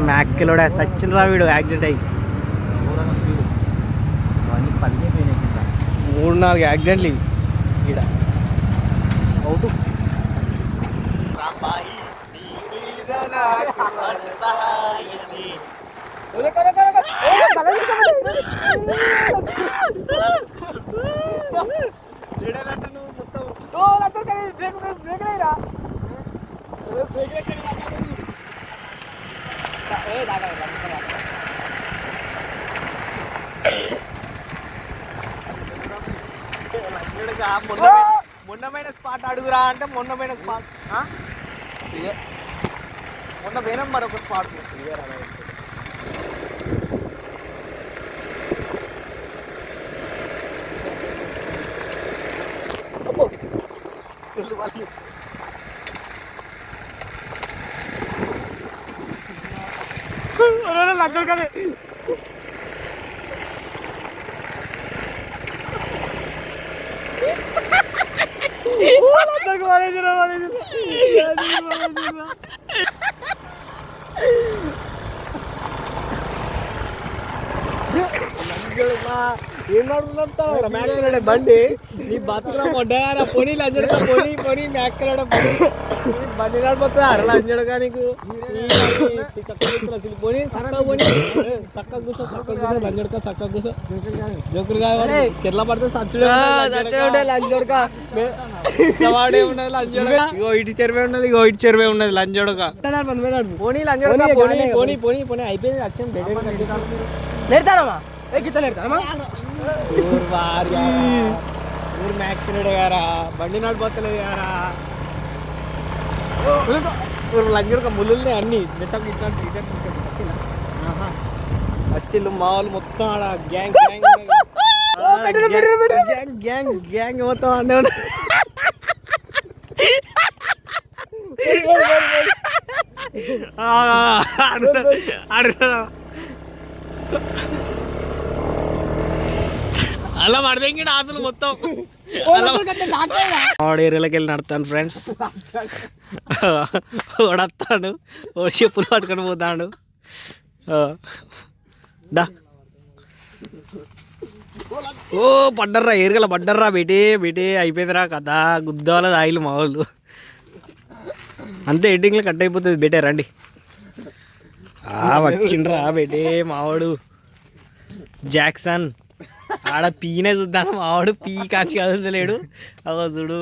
మ్యాక్కిలోడా సచిన్ రా వీడు యాక్సిడెంట్ అయ్యి 3-4 యాక్సిడెంట్లు ఇక్కడ అవుట్. మొన్నమైన స్పాట్ అడుగురా అంటే మొన్నమైన స్పాట్ మొన్న పోయినాం మరొక స్పాట్ లంచం కదా ఏం నడుపుతావు మ్యాక్లాడే బండి నీ బతుకురా మొడ్డా పొని లంజడక పొని పొని మ్యాక్లాడ బండి నడిపోతుందా అర లంజడగా నీకు పొని చక్కగా పొని చక్కగా కూర్చో లంజడక చక్కగా కూర్చో జోకులు కావాలి చెట్ల పడితే సచ్చుడే లంజడక వాడే ఉన్నది లంజడక ఇగో ఇటు చెరువే ఉన్నది ఇగో ఇటు చెరువే ఉన్నది లంజడక పోనీ లంజడక పోనీ పోనీ పోనీ పోనీ అయిపోయింది వచ్చింది నేర్తానమ్మా ఊరు మ్యాక్సిడెంట్ గారా బండి నడిపోతలేదు గారా లంజడక ముళ్ళున్నాయి అన్ని వచ్చిళ్ళు మా వాళ్ళు మొత్తం ఆడ గ్యాంగ్ గ్యాంగ్ గ్యాంగ్ గ్యాంగ్ మొత్తం అన్నీ అలా పడదేంగి ఆతులు మొత్తం ఏరియాలోకి వెళ్ళి నడతాను ఫ్రెండ్స్. ఓడతాడు ఓ చెప్పులు పట్టుకొని పోతాడు దా ఓ పడ్డర్రా ఏరియాలో పడ్డర్రా బేటే అయిపోయిందిరా కదా గుద్దాల ఆయిల్ మా వాళ్ళు అంతే ఎడ్డింగ్లో కట్ అయిపోతుంది బేటే రండి వచ్చిండ్రా బేటే మావాడు జాక్సన్ ఆడ పీనే చూద్దాను మావాడు పీ కాచి కదలేడు అగో చూడు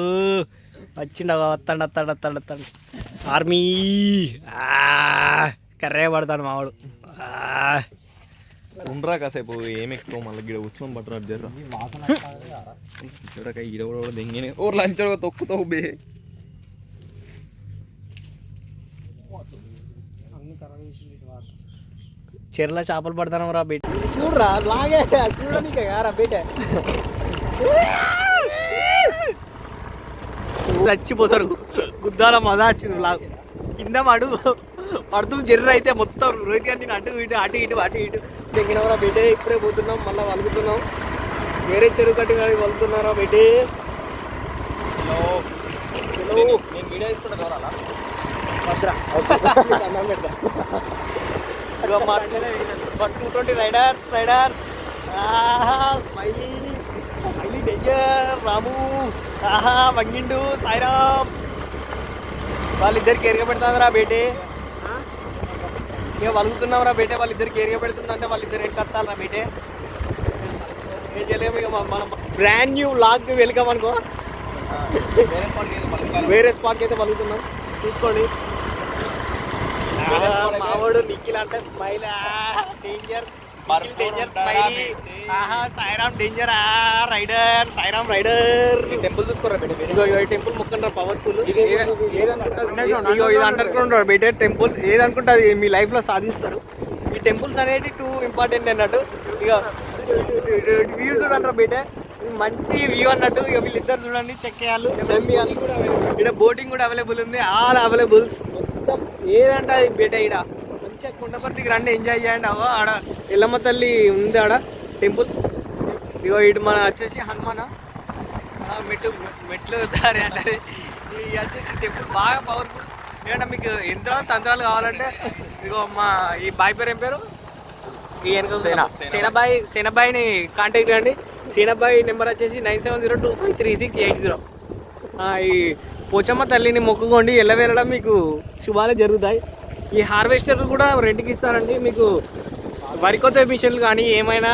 వచ్చిండు వస్తాడు ఆర్మీ కర్రే పడతాడు మావాడు ఉండరా కాసేపు ఏమి ఎక్కువ మళ్ళీ గిడ ఉష్ణం పట్టున్నట్టు జర్రా చూడక ఈడ కూడా దెంగిన ఓ లంచ్ తొక్కుతావు బే చెర్ల చేపలు పడతాను రా బేట చూడరా లాగే చూడనీకే రా బేట చచ్చిపోతారు గుద్దాల మజా వచ్చింది లాగు కింద పడుతూ జర్ర అయితే మొత్తం రోహిత్ గారు నేను అటు ఇటు తెగినవరా బేటే ఇప్పుడే పోతున్నాం మళ్ళీ వలుగుతున్నాం వేరే చెరువు కట్టి కానీ వలుగుతున్నారా బేటే వీడియో తీసుకుంటా బట్ 220 రైడర్స్ స్మైలీ డేంజర్ రాము వంగిండు సాయిరామ్ వాళ్ళిద్దరికి ఎరగ పెడతారా బేటే ఇక వలుగుతున్నాం రా బేటే వాళ్ళిద్దరికి ఎరగ పెడుతుందంటే అంటే వాళ్ళిద్దరు ఎక్కత్తారా బేటే ఏం చేయలేము ఇక మనం బ్రాండ్ న్యూ లాగ్ వెల్కమ్ అనుకో వేరే స్పాట్కి అయితే వలుగుతున్నాం చూసుకోండి మావాడు నిఖిల్ అంటే smile danger smiley Sairam danger rider Sairam rider temple చూసుకోరా బేటే టెంపుల్ మొక్కంటారు పవర్ఫుల్ ఇది అండర్ గ్రౌండ్ బేటే టెంపుల్ ఏదనుకుంటుంది మీ లైఫ్లో సాధిస్తారు ఈ టెంపుల్స్ అనేవి టూ ఇంపార్టెంట్ అన్నట్టు ఇక వ్యూస్ అంటారు బేటే మంచి వ్యూ అన్నట్టు ఇక వీళ్ళిద్దరు చూడండి చెక్ చేయాలి ఇక్కడ బోటింగ్ కూడా అవైలబుల్ ఉంది ఆల్ అవైలబుల్స్ మొత్తం ఏదంటే అది బేట ఇక్కడ మంచిగా కొండపర్తికి రండి ఎంజాయ్ చేయండి అవో ఆడ ఎల్లమ్మ తల్లి ఉంది ఆడ టెంపుల్ ఇగో ఇటు మన వచ్చేసి హనుమాన మెట్లు దారి అంటే ఇది వచ్చేసి టెంపుల్ బాగా పవర్ఫుల్ ఏంటంటే మీకు యంత్రాలు తంత్రాలు కావాలంటే ఇగో మా ఈ బాయ్ పేరు ఏం పేరు ఈ సేనబాయిని కాంటాక్ట్ కండి. సేనబాయి నెంబర్ వచ్చేసి 9702536880. ఈ పోచమ్మ తల్లిని మొక్కుకోండి, ఎల్లవేళడం మీకు శుభాలే జరుగుతాయి. ఈ హార్వెస్టర్లు కూడా రెంట్కి ఇస్తారండి మీకు. వరి కొత్త మిషన్లు కానీ ఏమైనా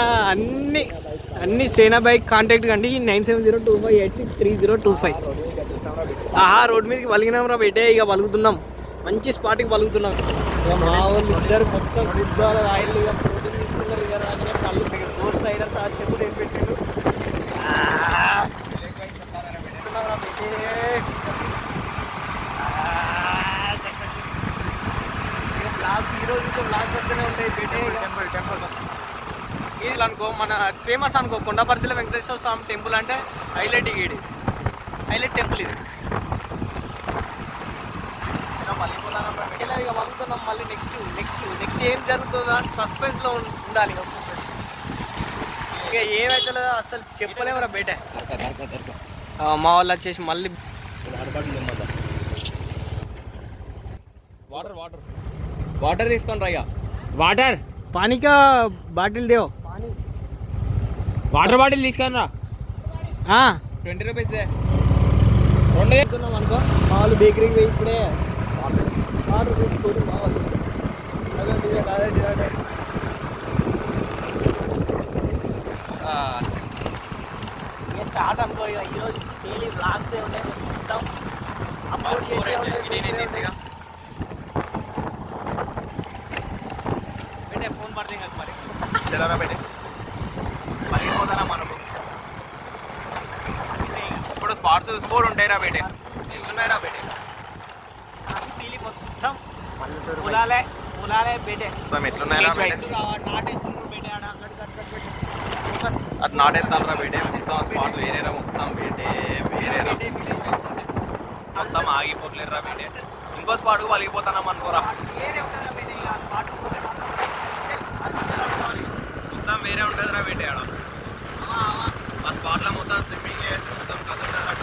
అన్ని సేనాబాయి కాంటాక్ట్ కండి 9702586325. రోడ్ మీదకి వలిగినాం రా బయటే, ఇక వలుగుతున్నాం, మంచి స్పాట్కి వలుగుతున్నాం. ఇక మా వాళ్ళు ఇద్దరు మొత్తం గుద్దాల ఆయిల్ ఇక ప్రోటీన్ తీసుకున్నారు. ఇక రాగానే కళ్ళు పోస్ట్ రైడర్ చెప్పులు ఏం పెట్టాడు బ్లాగ్స్ ఈరోజు బ్లాగ్స్ వస్తూనే ఉంటాయి పెట్టే. ఇది అనుకో మన ఫేమస్ అనుకో కొండపర్తిలో వెంకటేశ్వర స్వామి టెంపుల్ అంటే హైలైట్ టెంపుల్ ఇది. ఇక వలుగుతున్నాం మళ్ళీ నెక్స్ట్ ఏం జరుగుతుందో సస్పెన్స్లో ఉండాలి. ఇక ఏమైతే అసలు చెప్పలేమరా బయట. మా వాళ్ళు వచ్చేసి మళ్ళీ వాటర్ తీసుకొని రా. వాటర్ పానీకా బాటిల్ దేవ్, వాటర్ బాటిల్ తీసుకొని రా. 20 రూపీస్ అనుకో. మా వాళ్ళు బేకరీకి పోయి ఇప్పుడే వాటర్ తీసుకొని మా వాళ్ళు స్టార్ట్ అనుకో. ఇక ఈరోజు డైలీ బ్లాగ్సే ఉన్నాయి, మొత్తం అప్లోడ్ చేసే ఉంటాయి. ఫోన్ పడుతుంది కదా మరి చదవరా పెట్టే మళ్ళీపోతానా మనకు. ఇప్పుడు స్పాట్స్ స్కోర్ ఉంటాయిరా బేటే, ఉన్నాయిరా బేటే. మొత్తం పొలాలే బేటే. మొత్తం ఎట్లున్నాయిరా బేటే, నాటేస్తున్నారు బేటే. అది నాటేస్తారా బేటే. మొత్తం స్పాట్ వేరేరా, మొత్తం బేటే వేరేరా, మొత్తం ఆగిపోట్లేరురా బేటే. ఇంకో స్పాట్కు వలిగిపోతానం అనుకోరా, మొత్తం వేరే ఉంటుందిరా బేటే. ఆడ ఆ స్పాట్లో మొత్తం స్విమ్మింగ్ చేయొచ్చు, మొత్తం కథ ఉంటుందిరా.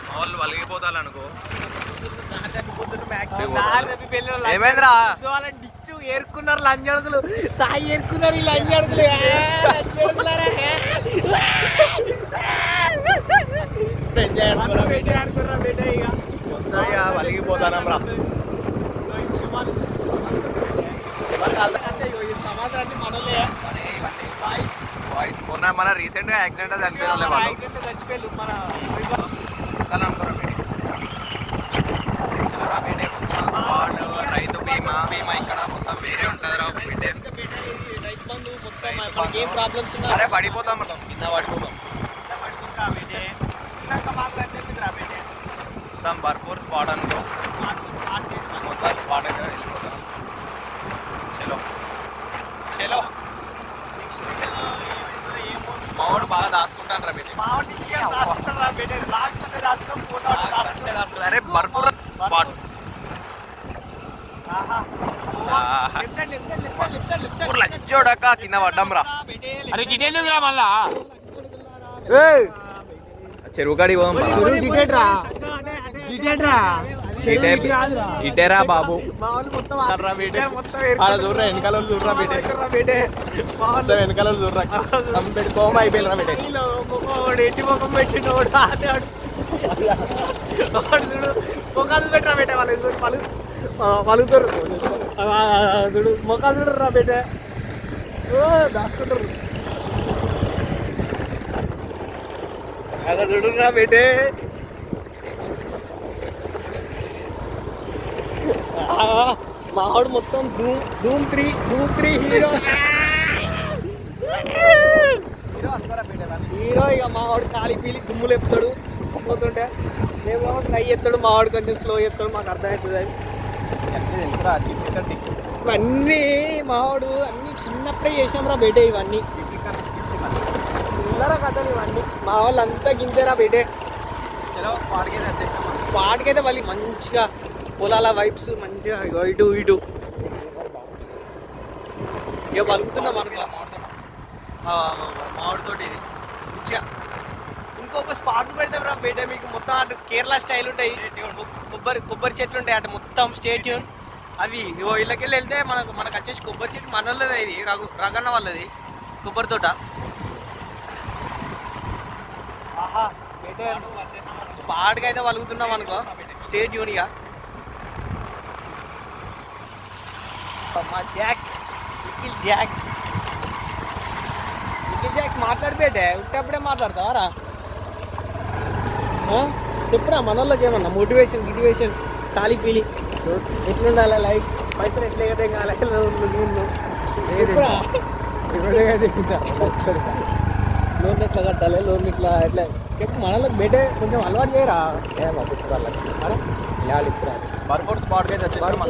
మా వాళ్ళు వలిగిపోతారు అనుకో. ఏమైందిరా డిచ్చు ఏరుకున్నారు లంజడుగులు, తాగి ఏరుకున్నారు ఈ లంజడుగులు. వలిగిపోతానం రా. సమాధానాన్ని మనలే మొన్న మన రీసెంట్ గా యాక్సిడెంట్ చచ్చిపోయారు మన రైతు బీమా ఇక్కడ మొత్తం వేరే ఉంటుంది రా. రైతు బంధు మొత్తం మనకి ఏం ప్రాబ్లమ్స్ ఉన్నా అరే పడిపోతాం, మొత్తం కింద పడిపోతాం. మొత్తం భర్పూర్ స్పాట్ అనుకో, మొత్తం స్పాట్ అయితే వెళ్ళిపోతాం. చలో మావాడు బాగా దాచుకుంటాను రా బేటే. అరే బర్ఫూర్ స్పాట్ లచ్చోడక కింద పడ్డాం రా. అరే డీటెయిల్ రా మళ్ళా చెరువు కాడికి పోదాం. ఇటేరా బాబు, చూడరా వెనకాల చూడరా బేటే, వెనకాల చూడరా పెట్టుకోమా అయిపోయినరా బేటే. ఎట్టి ముఖం పెట్టినోడు ముఖాలు పెట్టరా బేటే. వాళ్ళు పలుకుతారు చూడు, ముఖాలు చూడరా బేటే, దాచుకుంటారు. అలా చూడరా బేటే. మావాడు మొత్తం ధూమ్ త్రీ హీరో. ఇక మావాడు కాలి పీలి దుమ్ములు ఎత్తాడు పోతుంటే, మేము ట్రై చేస్తాడు. మావాడు కొంచెం స్లో చేస్తాడు, మాకు అర్థమవుతుంది. అది ఇవన్నీ మావాడు అన్ని చిన్నప్పుడే చేసాం రా బేటే. ఇవన్నీ పిల్లరా కథలు ఇవన్నీ. మా వాళ్ళు అంతా గింజరా బేటే. స్పాట్కైతే వాళ్ళు మంచిగా పొలాల వైబ్స్ మంచిగా ఇటు ఇక పలుకుతున్నాం అనుకో. మామిడితోటి ఇది మంచిగా. ఒక్కొక్క స్పాట్స్ పెడతాం రా బేటే మీకు మొత్తం అటు కేరళ స్టైల్ ఉంటాయి కొబ్బరి చెట్లు ఉంటాయి అటు మొత్తం స్టేట్యూన్ అవి ఇగో ఇళ్ళకెళ్ళి వెళ్తే మనకు వచ్చేసి కొబ్బరి చెట్టు మనోళ్ళదే ఇది రగన్న వాళ్ళది కొబ్బరి తోట ఆహా బేటే స్పాట్కి అయితే వలుగుతున్నాం అనుకో స్టేట్యూన్ ఇక మా జాక్స్ మాట్లాడిపోతే ఉట్టప్పుడే మాట్లాడతావారా చెప్పురా మనోళ్ళకి ఏమన్నా మోటివేషన్ ఖాళీ పీలి ఎట్లుండాలి లైఫ్ పైసలు ఎట్లా ఎగదే కావాలి లోన్ ఎట్లా కట్టాలి లోన్ ఇట్లా ఎట్లా చెప్పు మనోళ్ళకి బెటే కొంచెం అలవాటు చేయరా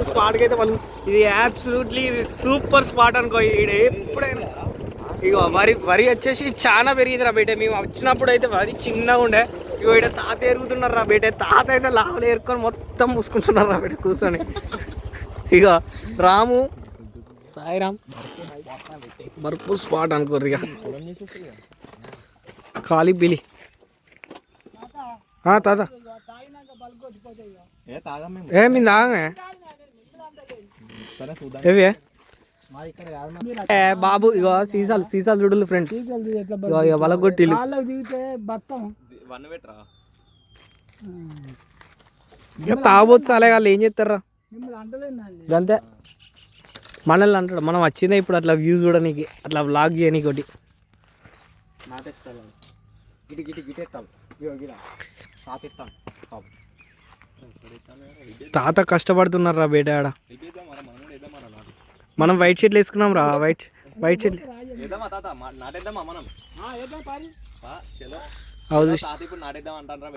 స్పాట్కి అయితే వాళ్ళు ఇది అబ్సల్యూట్లీ బూపర్ స్పాట్ అనుకో ఈడ ఎప్పుడైనా ఇగో వరి వచ్చేసి చాలా పెరిగింది రా బేటే మేము వచ్చినప్పుడు అయితే వరి చిన్నగా ఉండే ఇగో ఇక్కడ తాత ఎరుగుతున్నారు రా బేటే తాత అయితే లాభలు ఏరుకొని మొత్తం మూసుకుంటున్నారు రా బేటే కూర్చొని ఇక రాము సాయిరామ్ బర్పూర్ స్పాట్ అనుకోరు ఇక ఖాళీ బిలి తాత మీ తాగమే ఏవే బాబు ఇగో సీసాలు చూడలు ఫ్రెండ్స్ ఇక వలగొట్టి ఇక తాగబోతు చాలే వాళ్ళు ఏం చేస్తారా అంతే మనల్ని అంటాడు మనం వచ్చిందే ఇప్పుడు అట్లా వ్యూ చూడడానికి అట్లా వ్లాగ్ చేయనీకి ఒకటి తాత కష్టపడుతున్నారు రా బేట ఆడ మనం వైట్ షర్ట్లు వేసుకున్నాం రా వైట్ షర్ట్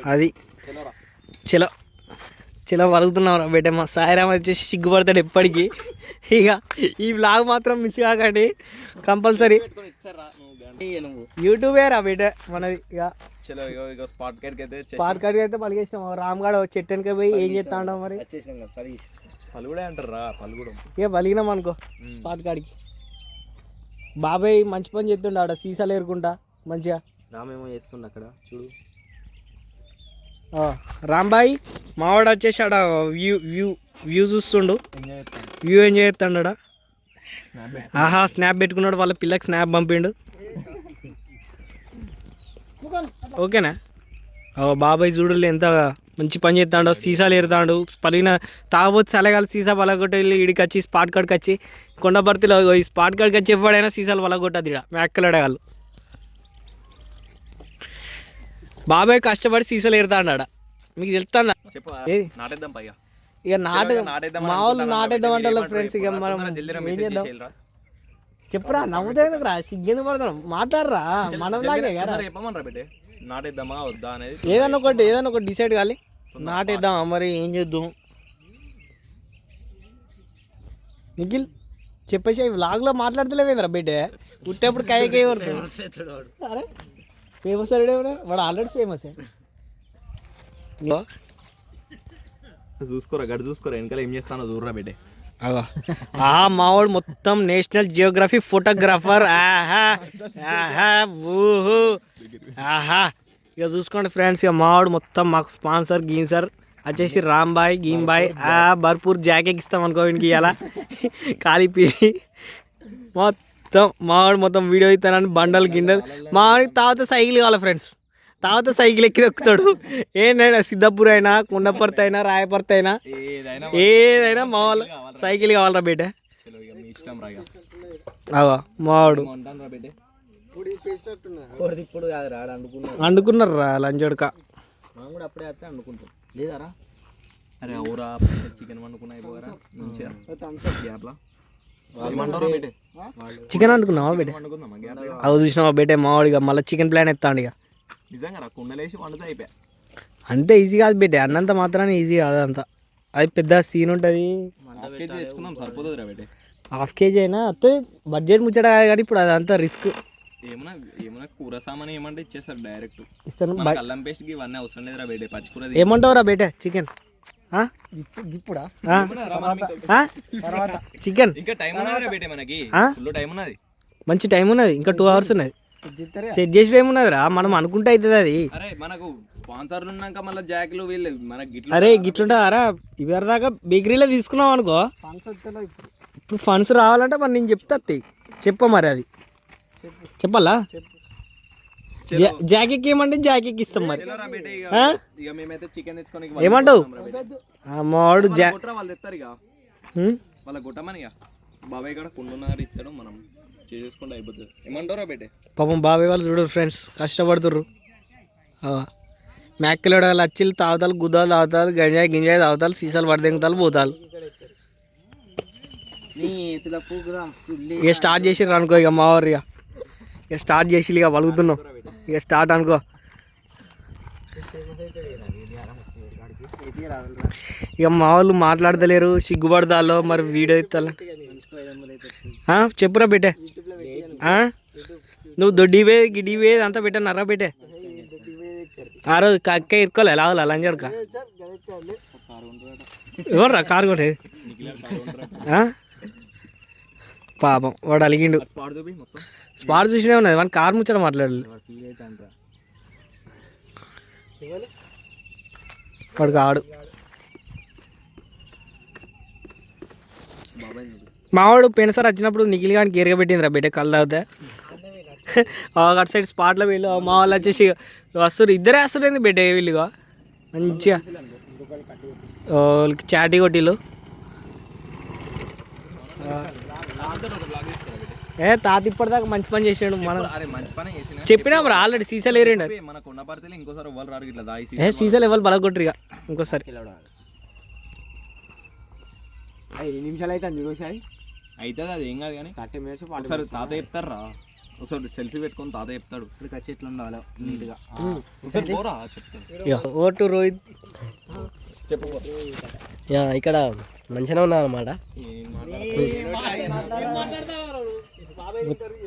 అది చలో వలుగుతున్నాం రా బేట మా సాయిరామ్ వచ్చేసి సిగ్గుపడతాడు ఎప్పటికీ ఇక ఈ వ్లాగ్ మాత్రం మిస్ కాకండి కంపల్సరీ యూట్యూబే రా బేట మనది ఇక స్పాట్ కాడికి అయితే పలిగేసినాం రామ్గాడ్ చెట్టు వెనక పోయి ఏం చేస్తా ఉంటాం మరి ఇక పలిగినాం అనుకో స్పాట్ కాడికి బాబాయ్ మంచి పని చేస్తుండ ఆడ సీసాలు ఏరుకుంటా మంచిగా రామేమో చేస్తుండ అక్కడ చూడు రాంబాయ్ మావాడు వచ్చేసి ఆడ వ్యూ చూస్తుండు వ్యూ ఎంజాయ్ చేస్తాడు ఆడ ఆహా స్నాప్ పెట్టుకున్నాడు వాళ్ళ పిల్లకి స్నాప్ పంపిండు ఓకేనా బాబాయ్ చూడలే ఎంత మంచి పని చేస్తాడు సీసాలు ఏరుతాడు పలిగిన తాగబోతు చలగాలి సీసా వలగొట్టి వెళ్ళి ఇడికి వచ్చి స్పాట్ కాడికి వచ్చి కొండపర్తిలో ఈ స్పాట్ కాడికి వచ్చి ఎవడైనా సీసాలు వలగొట్టదు ఇక్కడ మేక్కలడగాళ్ళు బాబాయ్ కష్టపడి సీసాలు ఏరుతాడు ఆడ మీకు తెలుస్తాడా ఇక మా వాళ్ళు నాటేద్దాం అంటే ఫ్రెండ్స్ ఇక మనం ఏం చేద్దాం చెప్పురా నవ్వుతాయి రా సిగ్గెందుకు పడతాం మాట్లాడరా మనం లాగే కదా నాటేద్దామా వద్దా అనేది ఏదన్నా ఒకటి డిసైడ్ కాలి నాటేద్దామా మరి ఏం చేద్దాం నిఖిల్ చెప్పేసి వ్లాగ్లో మాట్లాడతలేవేంద్రా బిడ్డే పుట్టేప్పుడు కయ్యకే అరే ఫేమస్ వాడు ఆల్రెడీ ఫేమస్ చూసుకోరా గడి చూసుకోరా వెనకాల ఏం చేస్తానో చూడరా బిడ్డే మావాడు మొత్తం నేషనల్ జియోగ్రఫీ ఫోటోగ్రాఫర్ ఇక చూసుకోండి ఫ్రెండ్స్ ఇక మావాడు మొత్తం మాకు స్పాన్సర్ గీన్సర్ వచ్చేసి రాంబాయ్ గీంబాయ్ భర్పూర్ జాకెట్ ఇస్తాం అనుకో ఇంటికి ఇలా ఖాళీ పీలి మొత్తం మావాడు వీడియో ఇస్తానని బండలు గిండలు మావాడికి తాత సైకిల్ కావాలి ఫ్రెండ్స్ తాత సైకిల్ ఎక్కి దొక్కుతాడు ఏంటైనా సిద్ధపూర్ అయినా కుండపర్తి అయినా రాయపర్తి అయినా ఏదైనా మా వాళ్ళు సైకిల్ కావాలరా బేట మావాడు అండుకున్నారు రా లంచోడక అరే ఊరా చికెన్ వండుకున్నా చికెన్ అందుకున్నావా బేట అవి చూసినావా బేటే మావాడిగా మళ్ళీ చికెన్ ప్లాన్ ఎత్తాడు ఇక నిజంగా కుండలేసి వండుతా అయిపోయా అంతే ఈజీ కాదు బేటే అన్నంత మాత్రాన్ని ఈజీ కాదు అంత అది పెద్ద సీన్ ఉంటుంది తెచ్చుకుందాం సరిపోతుంది రా బేటే ½ కేజీ అయినా అంతే బడ్జెట్ ముచ్చట కాదు కానీ ఇప్పుడు అదంతా రిస్క్ ఏమన్నా కూర సామాన్ ఏమంటే ఇచ్చేస్తారు డైరెక్ట్ ఇస్తాను అల్లం పేస్ట్ ఇవన్నీ అవసరం లేదు రా బేటే పచ్చికూర ఏమంటావు రా బేటే చికెన్ ఇప్పుడా చికెన్ ఇంకా టైం ఉన్నది రా బేటే మనకి ఫుల్ టైం ఉన్నది మంచి టైం ఉన్నది ఇంకా 2 hours ఉన్నది సెట్ చేసి ఏమున్నదిరా మనం అనుకుంటే అవుతుంది అది. అరే మనకు స్పాన్సర్లు ఉన్నాక మళ్ళీ జాక్లు వీళ్ళు మనకి గిట్ల అరే గిట్లుంటారా ఇవరి దాకా బేకరీలో తీసుకున్నాం అనుకో, ఇప్పుడు ఫండ్స్ రావాలంటే మరి నేను చెప్తా చెప్ప మరి అది చెప్పాలా. జాకెట్ ఏమంటే జాకెట్ ఇస్తాం మరి. ఇక మేమైతే చికెన్ తెచ్చుకొని ఏమంటావు మావాడు వాళ్ళు తెస్తారు ఇక వాళ్ళ గుట్టమని ఇక బాబాయ్ కూడా కుండున్నారు ఇస్తాడు మనం చేసుకుంటే అయిపోతుంది. ఏమంటారా బేటే పాపం బాబాయ్ వాళ్ళు చూడరు ఫ్రెండ్స్ కష్టపడుతుర్రు. మేకలు లచ్చిలు తాగుతారు, గుద్దాలు తాగుతారు, గింజాయి తాగుతారు, సీసాలు పడదెంగుతారు, పోతారు. ఇక స్టార్ట్ చేసిర్రు అనుకో ఇక మా వారు ఇక స్టార్ట్ చేసి ఇక పలుకుతున్నాం ఇక స్టార్ట్ అనుకో. ఇక మా వాళ్ళు మాట్లాడతలేరు సిగ్గుపడతాలో మరి వీడియో ఇస్తా చెప్పురా బేటే. నువ్వు దొడ్డివే గిడ్డివే అంతా పెట్టానరా బేటే. ఆ రోజు అక్క ఇరుకోలే లాగలే లంజడక ఎవర్రా కారు కొట్టేది. పాపం వాడు అలిగిండు. స్పాట్ చూసినే ఉన్నది వాడిని కారు ముచ్చట మాట్లాడాలి వాడు కాడు. మావాడు పెన్సార్ వచ్చినప్పుడు నిఖిల్ గానికి గేరగా పెట్టిందిరా బిడ్డ కళ్ళు తాగితే. అటు సైడ్ స్పాట్లో వీళ్ళు మా వాళ్ళు వచ్చేసి వస్తారు, ఇద్దరే వస్తుండేది బిడ్డ వీళ్ళుగా మంచిగా వాళ్ళకి చాటీ కొట్టిలు. తాత ఇప్పటిదాకా మంచి పని చేసాడు. మనం చెప్పినా మరి ఆల్రెడీ సీసాలు ఏరేండి సీసాలు ఎవరు బలగొట్టరు ఇక ఇంకోసారి. 5 నిమిషాలు అయితే చూసాయి అవుతుంది అది ఏం కాదు కానీ 30 minutes ఒకసారి తాత చెప్తారా ఒకసారి సెల్ఫీ పెట్టుకొని తాత చెప్తాడు ఖర్చు ఎట్లా ఉండాలో నీట్గా ఒకసారి పోరా చెప్తాను. ఓటు రోహిత్ చెప్పు ఇక్కడ మంచిగా ఉన్నా అనమాట.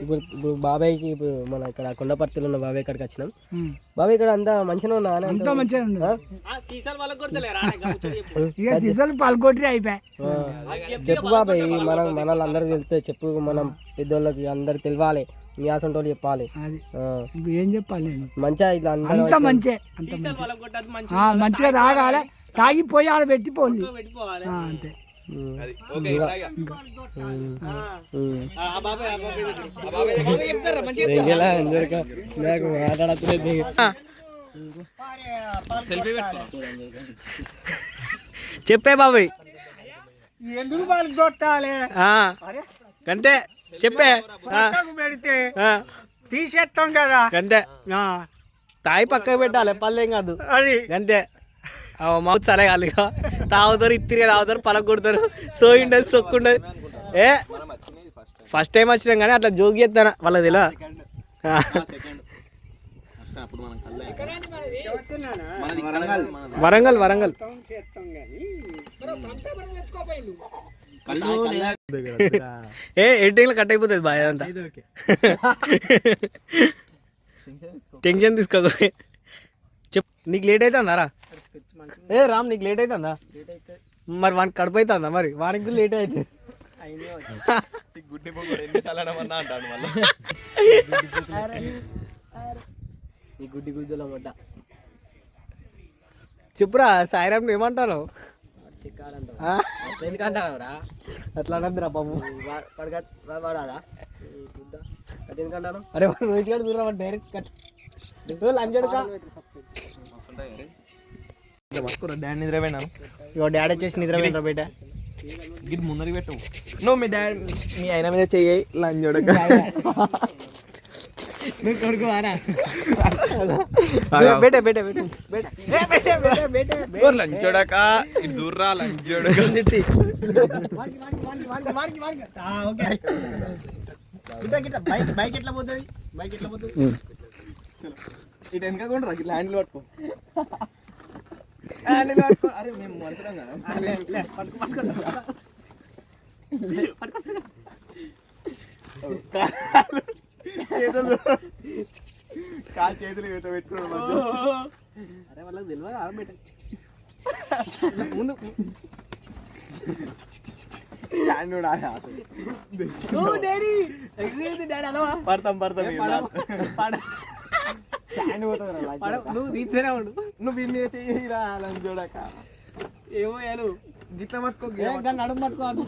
ఇప్పుడు బాబాయ్కి ఇప్పుడు మన ఇక్కడ కొండపర్తిలో ఉన్న బాబాయ్ ఇక్కడికి వచ్చినాం. బాబాయ్ ఇక్కడ అంతా మంచిగా ఉన్నా అంతా మంచిగా చెప్పు బాబాయ్. మనం మనల్ని అందరికి తెలిస్తే చెప్పు, మనం పెద్దోళ్ళకి అందరు తెలియాలి, మీ ఆసంటి వాళ్ళు చెప్పాలి. ఏం చెప్పాలి మంచిగా ఇట్లా అంతా మంచిగా మంచిగా తాగాలి, తాగిపోయి ఆడ పెట్టిపోండి అంతే. చెప్పే బాబాయ్ ఎందుకు వాళ్ళు కొట్టాలి అంతే చెప్పే పెడితే తీసేస్తాం కదా అంతే. తాయి పక్కకు పెట్టాలి పల్లెం కాదు అది అంతే. మౌత్ సలగాలి తాగుతారు ఇత్తిరిగా తాగుతారు పలక కొడతారు సోయి ఉండదు సొక్కు ఉండదు. ఫస్ట్ టైం వచ్చినాం కానీ అట్లా జోగి చేస్తాను వాళ్ళకి తెలియదు. వరంగల్ వరంగల్ ఎడిటింగ్లో కట్ అయిపోతుంది బాయ్ అంతా. టెన్షన్ తీసుకో. చెప్పు నీకు లేట్ అవుతుందారా? రామ్ నీకు లేట్ అవుతుందా? మరి వానికి కడుపు అవుతుందా? మరి వానికి కూడా లేట్ అవుతుంది. గుడ్డి గుడ్డలో పడ్డ. చెప్పురా సాయిరామ్ ఏమంటాను? ఎందుకంటారా అట్లా అనద్దురా బాబు. పడాలా ఎందుకంటాను? అరే రోజు గారు దూరం డైరెక్ట్ కట్ లంచడుకా డాడీ నిద్రపోయినాను. ఇగో డాడీ వచ్చేసి నిద్రపోయిన బయట గిట్ ముందరికి పెట్టు. నువ్వు మీ డాడీ మీ ఆయన మీద చెయ్యి లంచోడక లంచోడక ఇటు దూర్రా లంచోడక బైక్ ఎట్లా పోతుంది? బైక్ ఎట్లా పోతుంది? ఇటు వెనక రా ఇట్లా హ్యాండిల్ పట్టుకో. అరే మేము మనుషులం కదా. కాలు చేతులు పెట్టుకోవడం అరే వాళ్ళకి తెలియదు ముందు డాడీ డాడీ అనవా పడతాం నువ్వు తీస్తేనే ఉండు నువ్వు ఇన్ని చెయ్యిరా చూడక ఏమో ఏను గిట్ల పట్టుకో నడుము పట్టుకోవద్దు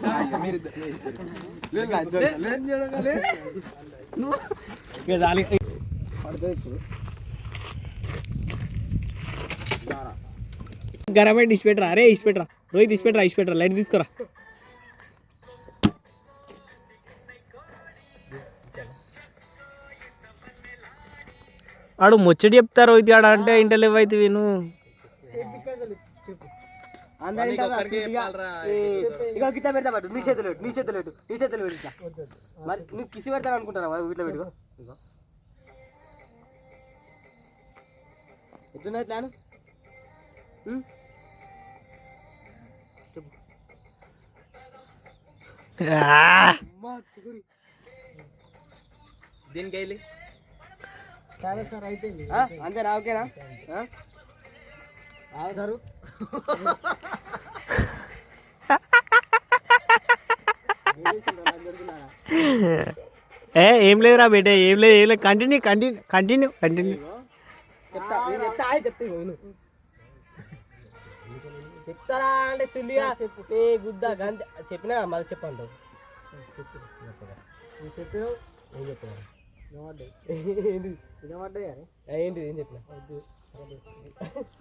గరమే ఇసి పెట్టరా అరే ఇసి పెట్టరా రోహిత్ ఇసి పెట్టరా లైట్ తీసుకురా ఆడు ముచ్చడి చెప్తారు రోహిత్ ఆడ అంటే ఇంటలేవు అయితే విను ఇక గిట్లా పెడతా పట్టు నీ చేతులు పెట్టు మరి నువ్వు కిసి పెడతాను అనుకుంటారా వీటిలో పెట్టుకో ఇగో ఎట్లున్నది ప్లాన్ దీనికి వెళ్ళి అంతేనా ఓకేనా ఆగుతారు ఏం లేదురా బేటే ఏం లేదు కంటిన్యూ చెప్తా చెప్తారా అంటే చుల్లిగా ఏ గుద్దా గంతే చెప్పినా మళ్ళీ చెప్పండి ఏంటి ఏం చెప్పిన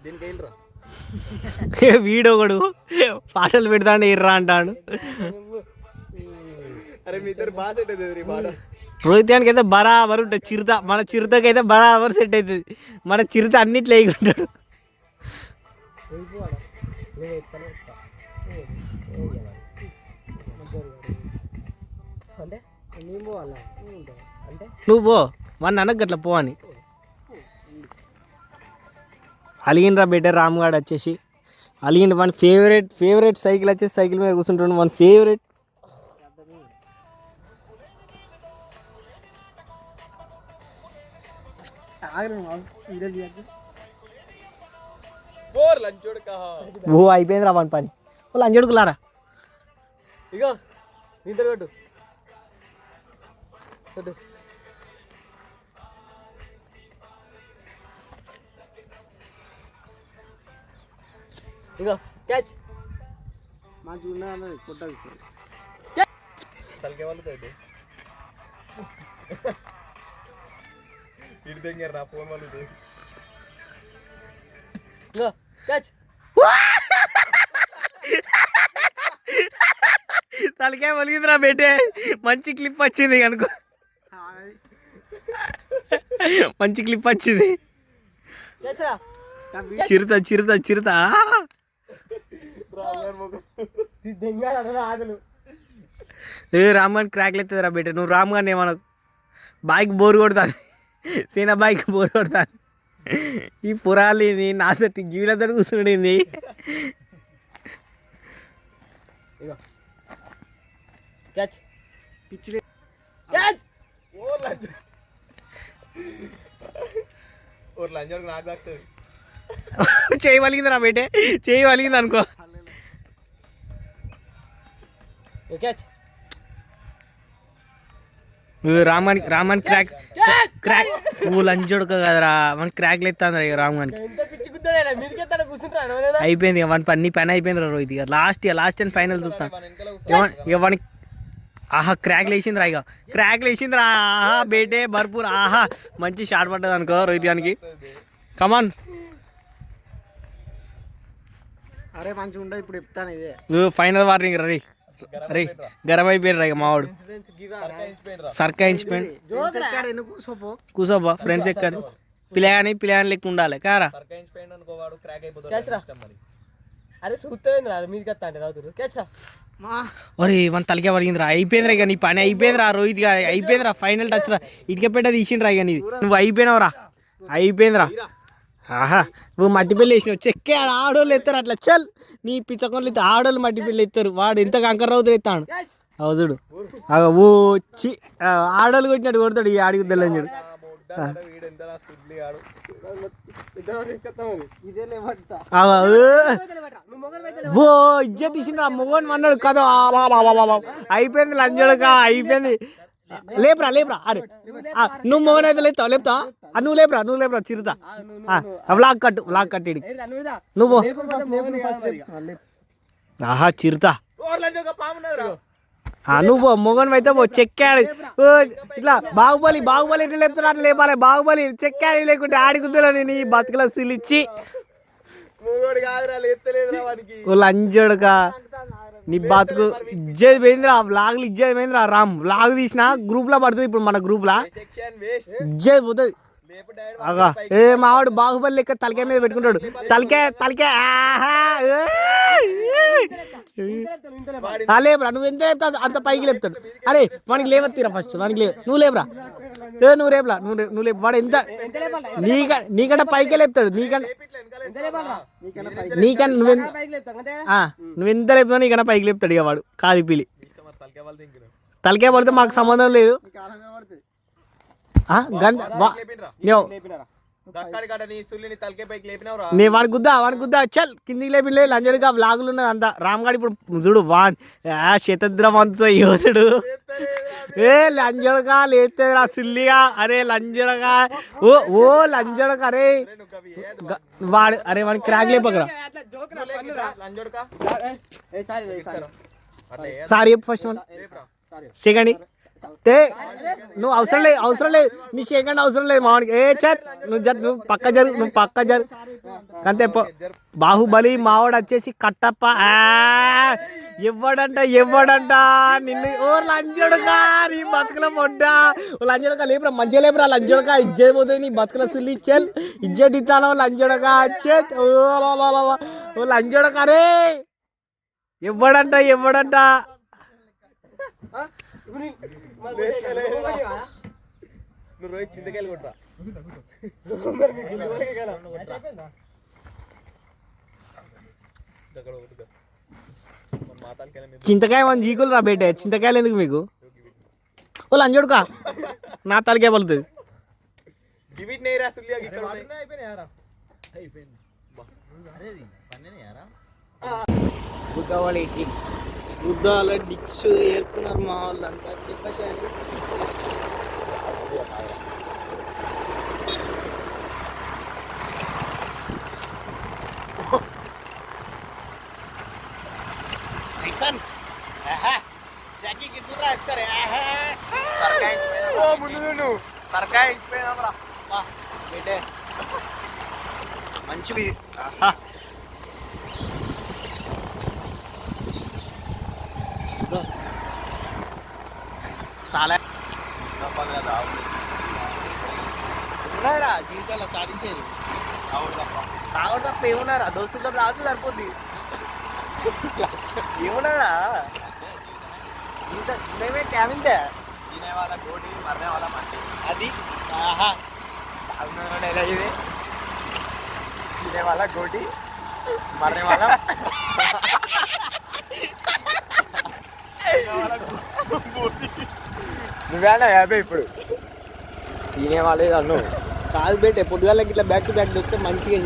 దీనికి వెళ్ళిరా వీడొకడు పాటలు పెడతాడు ఎర్రా అంటాడు అరే మీ ఇద్దరు బాగా సెట్ అవుతుంది పాట రోహిత్యానికి అయితే బరాబర్ ఉంటుంది చిరుత మన చిరుతకి అయితే బరాబర్ సెట్ అవుతుంది మన చిరుత అన్నిట్లో వేయకుంటాడు అంటే అంటే నువ్వు పో మన అన్నకు గట్ల పో అని అలిగినరా బెటర్ రామ్గాడ్ వచ్చేసి అలిగిన మన ఫేవరెట్ సైకిల్ వచ్చేసి సైకిల్ మీద కూర్చుంటుండు మన ఫేవరెట్ ఓ అయిపోయింది రా మన పని వాళ్ళు అంజడుకులారా ఇగో నిద్ర కొట్టు ఇగో క్యాచ్ తలకే వాళ్ళు తోటి ఇటు దగ్గర రా ఫోన్ వాళ్ళు ఇగో క్యాచ్ తలకే ఒలిగిందిరా బేటే మంచి క్లిప్ వచ్చింది అనుకో మంచి క్లిప్ వచ్చింది క్యాచ్ రా చిరుత ఏ రామ్గాన్ క్రాక్లు ఎత్తుంది రా బేట నువ్వు రామ్గాన్ ఏమన్నా బైక్ బోర్ కొడతాను సీనా బైక్ బోర్ కొడతాను ఈ పురాలి నాతో గీలతో కూర్చుండింది ఇగో క్యాచ్ క్యాచ్ ఓ లంజోడికి నాకు తాకుతుంది చేయి వలిగింది రా బేటే చేయి వలిగింది అనుకో క్యాచ్ రామాన్ క్రాక్ ఓ లంచోడుక కదరా మన క్రాక్లు ఎత్తాను రామానికి ఎంత పిచ్చి గుద్దాడా మీదకెత్తాడు కూర్చుంటాడు అయిపోయింది ఇక వన్ నీ పని అయిపోయింది రా రోహిత్ ఇక లాస్ట్ అండ్ ఫైనల్ చూస్తాం ఇక ఆహా క్రాక్లు వేసింది రా ఇక క్రాక్లు వేసింది రా ఆహా బేటే భర్పూర్ ఆహా మంచి షాట్ పడ్డది అనుకో రోహిత్ గానికి కమాన్ అరే మంచిగా ఉండదు ఇప్పుడు చెప్తాను ఇదే నువ్వు ఫైనల్ వార్నింగ్ రీ అరే గరం అయిపోయిన రా ఇక మావాడు సర్కాయించిపోయింది కూసోబా ఫ్రెండ్స్ ఎక్కడ పిల్లగాని లెక్క ఉండాలి కారా అరే చూస్తేంద్రా మీదకెత్తా అంటే రావుతారు క్యాచ్ రా ఒరే మన తలకే పడిగిందిరా అయిపోయిందిరా ఇక నీ పని అయిపోయిందిరా రోహిత్ గా అయిపోయిందిరా ఫైనల్ టచ్ రా ఇటుక పెట్ట తీసిండ్రా ఇక నీది నువ్వు అయిపోయినావురా అయిపోయిందిరా ఆహా నువ్వు మట్టి పిల్లి వేసినావు చెక్కే ఆడోళ్ళు ఎత్తారు అట్లా చల్ నీ పిచ్చకొండలు ఎత్తారు ఆడోళ్ళు మట్టి పిల్లి ఎత్తారు వాడు ఎంత కంకర రౌతులు ఎత్తాడు అవజుడు ఓ చి ఆడోళ్ళు కొట్టినట్టు కొడతాడు ఈ ఆడికి తెల్లని చూడు వీడు ఎంత సుడ్లి ఆడు ఇద్దరు తీసుకొస్తాం మరి. ఇదే లేవట్ట నువ్వు మొగలు అయితే ఓ ఇజ్జ తీసిన మొగోని అన్నాడు కదా అయిపోయింది లంజడక అయిపోయింది లేపురా లేపురా అరే నువ్వు మొగన్ అయితే లేపుతావు లేపుతా నువ్వు లేపురా చిరుతా వ్లాగ్ కట్టు ఈడికి. నువ్వు ఆహా చిరుతా నువ్వు మొగన్ అయితే చెక్కాడు ఇట్లా బాహుబలి ఎట్లా లేపుతున్నా అట్లా లేపాలి బాహుబలి చెక్కాడు లేకుంటే ఆడికుద్దులో నేను ఈ బతుకుల సిలిచ్చి లంజడుక నీ బతుకు ఇజ్జేది పోయిందిరా వ్లాగ్లు ఇజ్జేది పోయిందిరా రామ్ వ్లాగ్ తీసిన గ్రూప్ లో పడుతుంది ఇప్పుడు మన గ్రూప్ లా ఇజ్జేది పోతుంది అగా ఏ మావాడు బాహుబలి లెక్క తలకాయ మీద పెట్టుకుంటాడు తలకాయ లేపురా నువ్వు ఎంత లేపుతావు అంత పైకి లేపుతాడు అరే వానికి లేవత్తిరా ఫస్ట్ వానికి నువ్వు లేపురా నువ్వు రేపులా నువ్వు లేపు వాడు ఎంత నీకంటే పైకే లేపుతాడు నువ్వెంత లేపుతావు నీకన్నా పైకి లేపుతాడు ఇక వాడు కాది పిలి తలకాయ పడితే మాకు సంబంధం లేదు నీ వాడి గుద్దా చల్ కిందికి లేపిలే లంజడిగా వ్లాగులు ఉన్నది అంతా రామ్గాడి ఇప్పుడు చూడు వాన్ శతద్రమంతో యోధుడు లంజడగా లేతేరా సిల్లిగా అరే లంజడగా ఓ లంజడగా అరే వాడు అరే వాడికి క్రాక్ లేపకరా సారీ ఫస్ట్ వన్ సెకండ్ నువ్వు అవసరం లేదు నీ సెకండ్ అవసరం లేదు మావాడికి నువ్వు పక్క జరు అంతే బాహుబలి మావాడు వచ్చేసి కట్టప్ప ఇవ్వడంట నిన్ను ఓ లంజడుగా నీ బతుకుల పొడ్డా లంజడుగా లేపురా మంచిగా లేపురా లంజడుగా ఇజ్జే పోతుంది నీ బతుకుల సిల్లి ఇచ్చేది ఇజ్జే తిట్టాను లంజడుగా వచ్చే ఓ లంజడుగా రే ఇవ్వడంట చింతకాయలు కొట్టరా చింతకాయ మన జీకులు రా బేటే చింతకాయలు ఎందుకు మీకు ఓ లంజోడుకా నా తలకాయ పలుతుంది గుద్దాల డిక్స్ ఏర్పున్నారు మా వాళ్ళంతా చెప్పేసి మంచిది ఉన్నారా జీవితంలో సాధించేది తాగడం తప్ప ఏమున్నారా దోస్తులతో రాదు సరిపోద్ది ఏమున్నారా జీవితం మేమే ట్యామిల్దే తినే వాళ్ళ కోటి మరణే వాళ్ళ మంచి అది ఆహా ఇది తినే వాళ్ళ కోటి మరణే వాళ్ళ నువ్వేనా యాభై ఇప్పుడు తినేవాళ్ళే అన్ను కాదు బేటే పొద్దుగాలకి ఇట్లా బ్యాక్ టు బ్యాక్ దొరికితే మంచిగా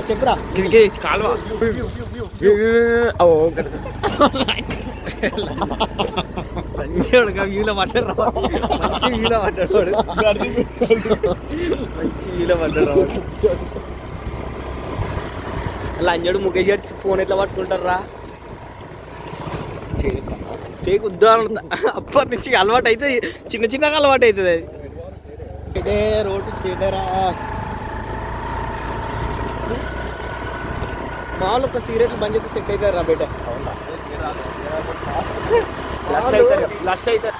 చెప్పురా కాలువ మంచిగా వ్యూలో పడ్డారు మంచి వ్యూలో పడ్డాడు లంజడు ముఖేష్ గారి ఫోన్ ఎట్లా పట్టుకుంటారా కేక్ ఉద్దానం అప్పటి నుంచి అలవాటు అవుతుంది చిన్నగా అలవాటు అవుతుంది అది ఇదే రోడ్డు స్టేటరా మామూలు ఒక సీరియల్ బంద్ చేస్తే సెట్ అవుతారు రా బేట లాస్ట్ అవుతారు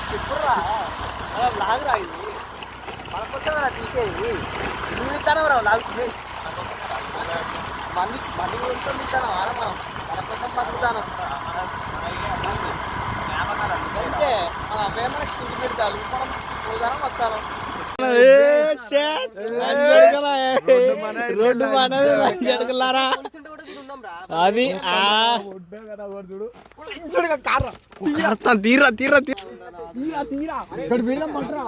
చెప్పురా లాగ్ రా ఇది మనకొచ్చా తీసేది నువ్వు ఇస్తాను రా లాగ్ మళ్ళీ కోసం ఇస్తాను మనం మన కోసం బతుకుతాను అంతే మన అబ్బాయి కింది పెడతాను మనం పోదానం వస్తాను రోడ్డు మనది జడగలారా అది తీరా తీరా ఇక్కడ వీడదాం పట్రా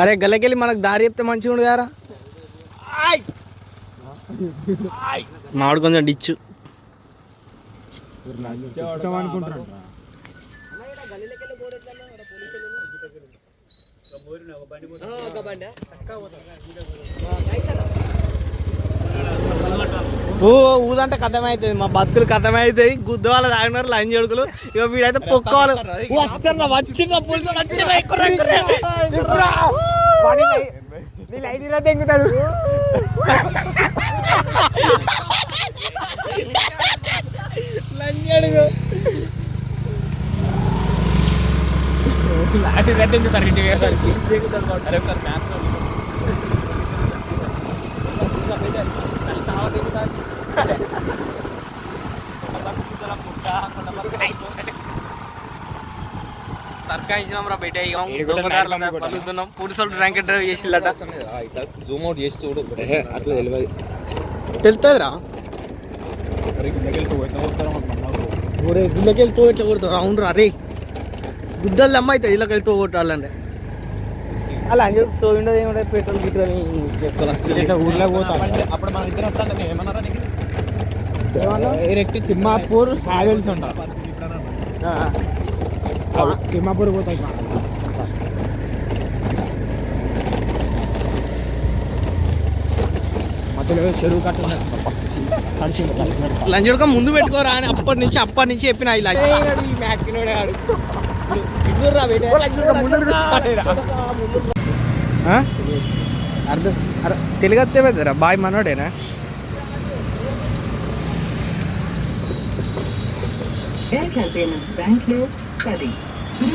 అరే గల్లకెళ్ళి మనకు దారి చెప్తే మంచిగా ఉండు కదా మామిడి కొంచెం డిచ్చు అనుకుంటున్నాను ఓ ఊదంటే కథమవుతుంది మా బతుకులు కథమవుతాయి గుద్దవాళ్ళు తాగినారు లంచ్ కొడుకులు ఇక వీడైతే పొక్కోవాలి వచ్చిన పులుసు తెంగుతాడు లంచ్ అడుగు సర్కాయించినాం రా బయట పలుకుతున్నాం పురుషులు ర్యాంకెట్ డ్రైవ్ చేసిల్లట జూమ్ అవుట్ చేసి చూడు అట్లా తెలియదు తెలుస్తుందిరా ఒరే గుళ్ళకి వెళ్తూ ఎట్లా కొడతారు అవును రా రే గుద్దలు అమ్మ అవుతుంది ఇళ్ళకి వెళ్తూ కొట్టాలంటే అలా అని చెప్పి సో ఉండదు ఏమంటే పెట్రోల్ గిట్ల ఊర్లో పోతా అప్పుడు మన ఇద్దరు వస్తాను ఏమన్నారా డైరెక్ట్ తిమ్మాపూర్ హ్యావెల్స్ ఉంటా తిమ్మాపూర్ పోతాయి మధ్యలో చెరువు కట్ట లంచ్ ఉడక ముందు పెట్టుకోరా అని అప్పటి నుంచి చెప్పిన ఇలా అర్థం తెలుగు వస్తే పెద్దరా బాయ్ మనోడేనా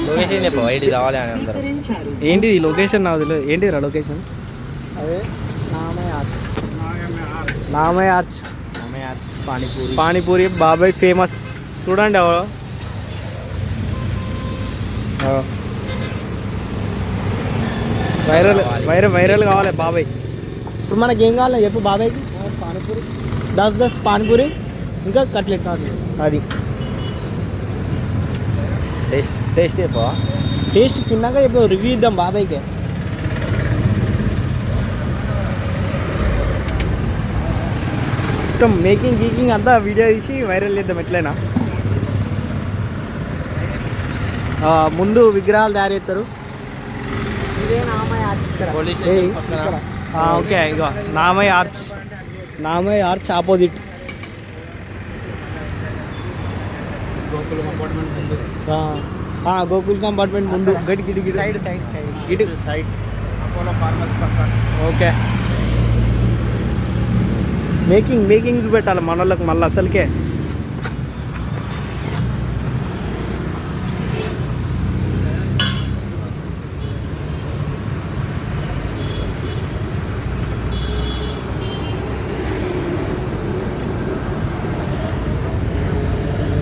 లొకేషన్ చెప్పు ఐడి రావాలి అని అందరూ ఏంటిది లొకేషన్ నాకు తెలియదు ఏంటిదిరా లొకేషన్ అదే నామయ్య ఆర్చ్ పానీపూరి పానీపూరి బాబాయ్ ఫేమస్ చూడండి ఎవరో వైరల్ కావాలి బాబాయ్ ఇప్పుడు మనకి ఏం కావాలి చెప్పు బాబాయ్కి పానీపూరి 10 పానీపూరి ఇంకా కట్లెట్ అది టేస్ట్ చెప్పు టేస్ట్ తిన్నాక చెప్పు రివ్యూ ఇద్దాం బాబాయ్కి మొత్తం మేకింగ్ గీకింగ్ అంతా వీడియో తీసి వైరల్ చేద్దాం ఎట్లయినా ముందు విగ్రహాలు తయారు చేస్తారు పోలీస్ ఏయ్, స్టేషన్ పక్కన ఓకే ఇగో నామయ్య ఆర్చ్ ఆపోజిట్ గోకుల్ కంపార్ట్మెంట్ ముందు గడి గిడి గిడి ఇటు సైడ్ అపోలో ఫార్మర్స్ పక్కన ఓకే మేకింగ్ చూపెట్టాలి మన వాళ్ళకి మళ్ళీ అసలుకే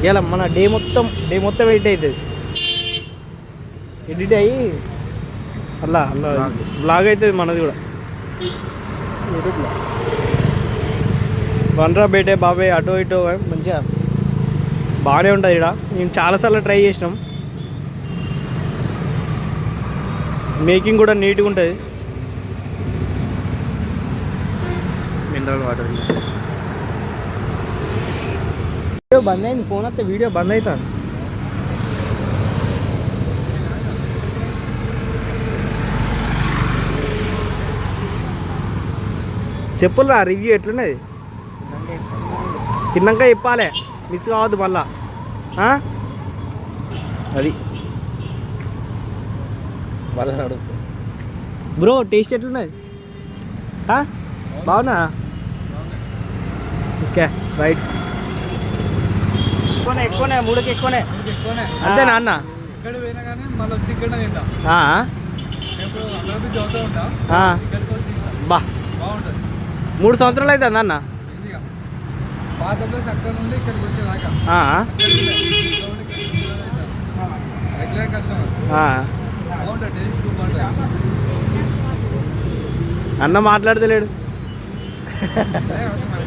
ఇలా మన డే మొత్తం వెయిట్ అవుతుంది ఎడిట్ అయ్యి అలా బ్లాగ్ అవుతుంది మనది కూడా వనరా బేటే బాబాయ్ అటో ఇటో మంచిగా బాగానే ఉంటుంది ఇక్కడ మేము చాలాసార్లు ట్రై చేసినాం మేకింగ్ కూడా నీట్గా ఉంటుంది మినరల్ వాటర్ వీడియో బంద్ అయింది ఫోన్ వస్తే వీడియో బంద్ అవుతుంది చెప్పురా రివ్యూ ఎట్లున్నది తిన్నాక చెప్పాలి మిస్ కావద్దు మళ్ళా అది వాళ్ళ బ్రో టేస్ట్ ఎట్లున్నది బాగున్నా ఓకే రైట్ ఎక్కువనే 3కి ఎక్కువనే అంతేనా అన్న ఇక్కడ పోయినా కానీ మళ్ళీ వచ్చి ఇక్కడ తింటా ఇప్పుడు అందరూ చదువుతూ ఉంటా ఇక్కడికి వచ్చి బా బాగుంటుంది 3 సంవత్సరాలు అవుతుంది అన్న పాత ప్లేస్ అక్కడ నుండి ఇక్కడికి వచ్చేదాకా రెగ్యులర్ కస్టమర్ బాగుంటుంది టేస్ట్ బాగుంటుంది. అన్న మాట్లాడతలేడు. అదే అవసరం.